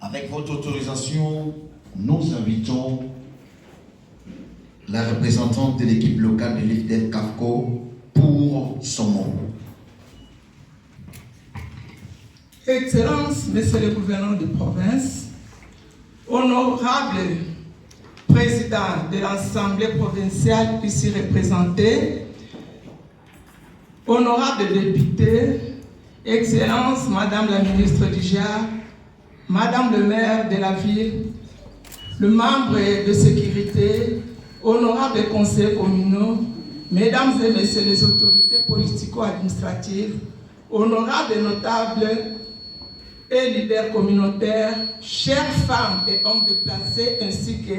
Avec votre autorisation, nous invitons la représentante de l'équipe locale de l'IFDEL CAFCO pour son mot. Excellences, Monsieur le gouverneur de province, honorable président de l'Assemblée provinciale ici représenté, honorable député, Excellences, Madame la ministre du JAR, Madame le maire de la ville, le membre de sécurité, honorables conseillers communaux, Mesdames et Messieurs les autorités politico-administratives, honorables notables et leaders communautaires, chères femmes et hommes déplacés, ainsi que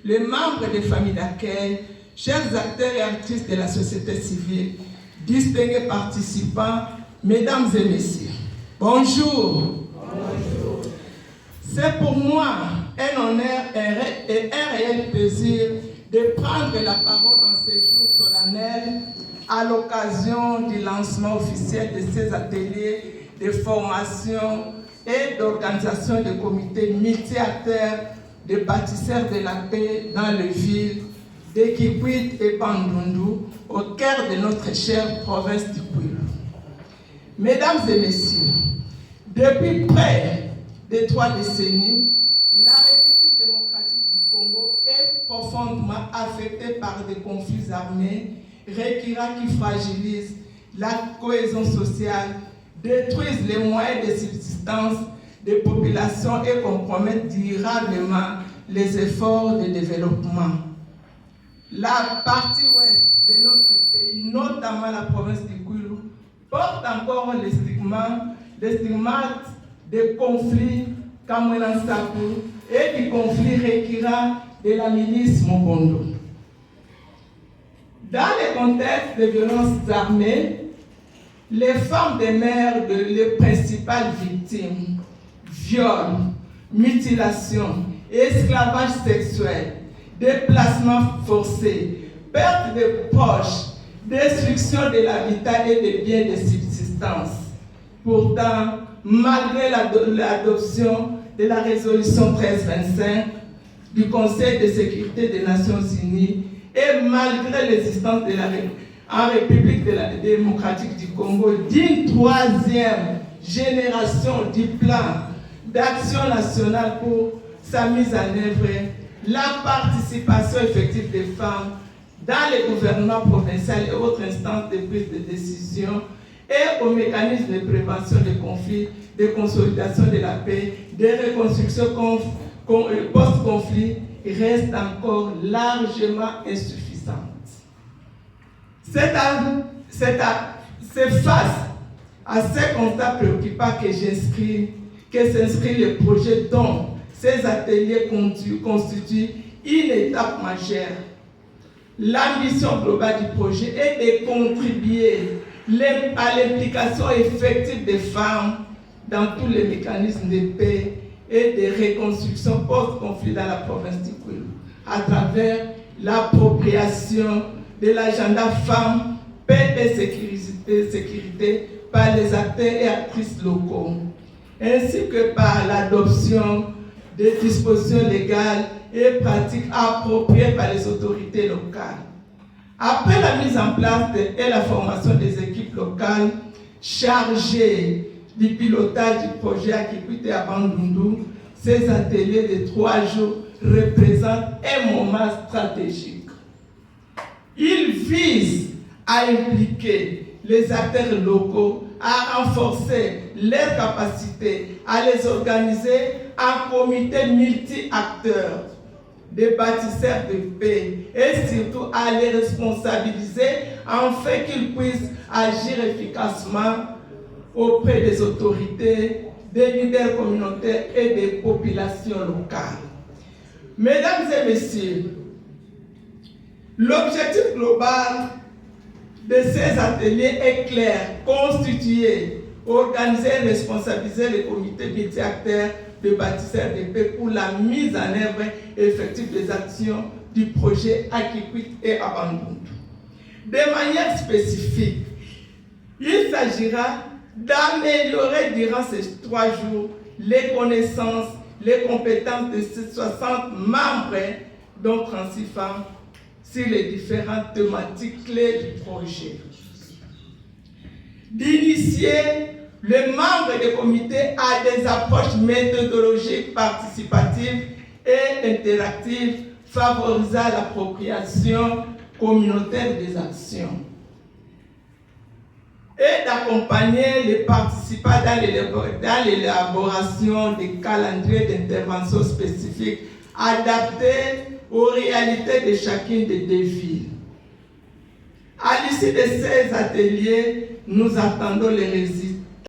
les membres des familles d'accueil, chers acteurs et actrices de la société civile, distingués participants, Mesdames et Messieurs, bonjour. Bonjour. C'est pour moi un honneur et un réel plaisir de prendre la parole en ces jours solennels à l'occasion du lancement officiel de ces ateliers de formation et d'organisation de comités multi-acteurs de bâtisseurs de la paix dans les villes d'Ekikwit et Bandundu, au cœur de notre chère province du Kwilu. Mesdames et Messieurs, depuis près de 3 décennies, la République démocratique du Congo est profondément affectée par des conflits armés récurrents qui fragilisent la cohésion sociale, détruisent les moyens de subsistance des populations et compromettent durablement les efforts de développement. La partie ouest de notre pays, notamment la province du Kwilu, porte encore les stigmates des conflits Kamwelansakou et du conflit récurrent de la milice Mobondo. Dans le contexte de violences armées, les femmes demeurent les principales victimes. Viols, mutilations, esclavage sexuel, déplacements forcés, perte de proches, destruction de l'habitat et des biens de subsistance. Pourtant, malgré l'adoption de la résolution 1325 du Conseil de sécurité des Nations Unies et malgré l'existence en République démocratique du Congo d'une 3e génération du plan d'action nationale pour sa mise en œuvre, la participation effective des femmes dans les gouvernements provinciaux et autres instances de prise de décision et aux mécanismes de prévention des conflits, de consolidation de la paix, de reconstruction post-conflit reste encore largement insuffisante. C'est face à ces constats préoccupants que s'inscrit le projet dont ces ateliers constituent une étape majeure. L'ambition globale du projet est de contribuer à l'implication effective des femmes dans tous les mécanismes de paix et de reconstruction post-conflit dans la province du Kwilu, à travers l'appropriation de l'agenda femmes, paix et sécurité par les acteurs et actrices locaux, ainsi que par l'adoption des dispositions légales et pratiques appropriées par les autorités locales. Après la mise en place et la formation des équipes locales chargées du pilotage du projet à Kikwit et à Bandundu, ces ateliers de 3 jours représentent un moment stratégique. Ils visent à impliquer les acteurs locaux, à renforcer leurs capacités, à les organiser en comités multi-acteurs, des bâtisseurs de paix et surtout à les responsabiliser afin qu'ils puissent agir efficacement auprès des autorités, des leaders communautaires et des populations locales. Mesdames et messieurs, l'objectif global de ces ateliers est clair: constituer, organiser et responsabiliser les comités multi-acteurs de bâtisseurs de paix pour la mise en œuvre effective des actions du projet à Kikwit et à Bandundu. De manière spécifique, il s'agira d'améliorer durant ces 3 jours les connaissances les compétences de ces 60 membres, dont 36 femmes, sur les différentes thématiques clés du projet. D'initier les membres du comité à des approches méthodologiques participatives et interactives favorisant l'appropriation communautaire des actions et d'accompagner les participants dans l'élaboration des calendriers d'intervention spécifiques adaptés aux réalités de chacun des défis. À l'issue de ces ateliers, nous attendons les résultats